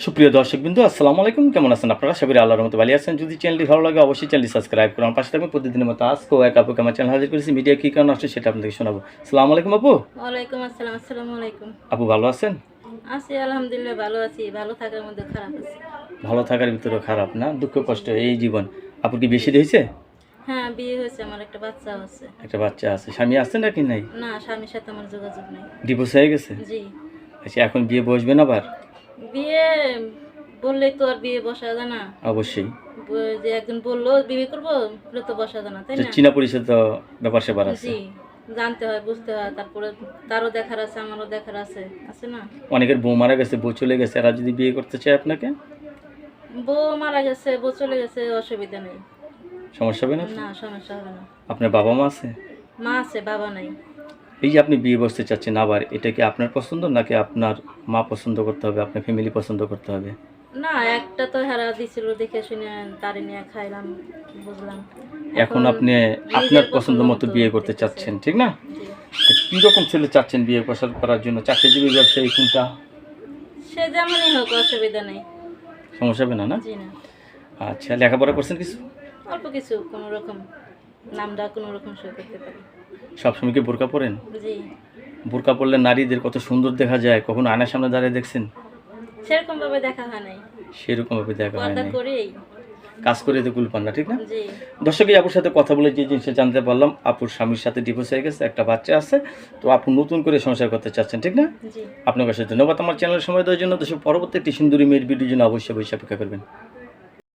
সুপ্রিয় দর্শকবৃন্দ, আসসালামু আলাইকুম। কেমন আছেন আপনারা? সবাই আল্লাহর রহমতে ভালো আছেন। যদি চ্যানেলটি ভালো লাগে অবশ্যই চ্যানেলটি সাবস্ক্রাইব করুন, আমার পাশে থাকবেন। প্রতিদিনের মতো আজকেও এক আপুকে আমার চ্যানেল হাজির করেছি। মিডিয়া কী কারণ আসছে সেটা আপনাদেরকে শোনাবো। আসসালামু আলাইকুম আপু। ওয়ালাইকুম আসসালাম। আসসালামু আলাইকুম। আপু ভালো আছেন? আছি আলহামদুলিল্লাহ, ভালো আছি। ভালো থাকার মধ্যে খারাপ আছে। ভালো থাকার ভিতরে খারাপ না, দুঃখ কষ্ট এই জীবন। আপুর কি বেশি হয়েছে? হ্যাঁ, বিয়ে হয়েছে, আমার একটা বাচ্চাও আছে। একটা বাচ্চা আছে। স্বামী আছে নাকি নাই? না, স্বামীর সাথে আমার যোগাযোগ নেই। ডিভোর্স হয়ে গেছে? জি। আচ্ছা, এখন বিয়ে বসবেন আবার? বিয়ে বললেই তো আর বিয়ে বসা যায় না। অবশ্যই। যে একজন বললো বিয়ে করবো, বলে তো বসা যায় না, তাই না? চীনা পরিচয় তো ব্যাপার স্যাপার আছে। জি, জানতে হয়, বুঝতে হয়। তারপরে তারও দেখার আছে, আমারও দেখার আছে, আছে না? অনেকের বউ মারা গেছে, বউ চলে গেছে, এরা যদি বিয়ে করতে চায় আপনাকে? বউ মারা গেছে, বউ চলে গেছে, অসুবিধা নেই। সমস্যা হবে না তো? না, সমস্যা হবে না। আপনার বাবা মা আছে? মা আছে, বাবা নাই। এই যে আপনি বিয়ে বসতে চাচ্ছেন আবার, এটা কি আপনার পছন্দ নাকি আপনার মা পছন্দ করতে হবে, আপনার ফ্যামিলি পছন্দ করতে হবে? না, একটা তো হারা দিছিল, দেখে শুনে তারে নিয়ে খাইলাম, বুঝলাম। এখন আপনি আপনার নিজের পছন্দ মতো বিয়ে করতে দেখতেছে। চাচ্ছেন, ঠিক না? জি। তো কীরকম ছেলে চাচ্ছেন বিয়ে করার জন্য? চাকরিজীবী, ব্যবসায়ী, কোনটা? সে যেমনই হোক, অসুবিধা নেই। সমস্যা হবে না, না? জি না। আচ্ছা, লেখাপড়া করছেন কিছু? অল্প কিছু, কোনো রকম নামটা কোনো রকম সই করতে পারি। সবসময় কি বোরকা পরেন? জি। বোরকা পরলে নারীদের কত সুন্দর দেখা যায়, কখনো আয়নার সামনে দাঁড়িয়ে দেখছেন? সেরকম ভাবে দেখা হয় নাই। সেরকমভাবে দেখা হয় পর্দা নাই। করেই। কাজ করে তো কুল পান না, ঠিক না? জি। দর্শক, এই আপুর সাথে কথা বলে যে জিনিসটা জানতে পারলাম, আপুর স্বামীর সাথে ডিভোর্স হয়ে গেছে, একটা বাচ্চা আছে। তো আপু নতুন করে সংসার করতে চাচ্ছেন, ঠিক না? জি। আপনার কাছে ধন্যবাদ আমার চ্যানেলের সময় দেওয়ার জন্য। দর্শক, পরবর্তী একটি সুন্দরী মেয়ের ভিডিওর জন্য অবশ্যই অপেক্ষা করবেন।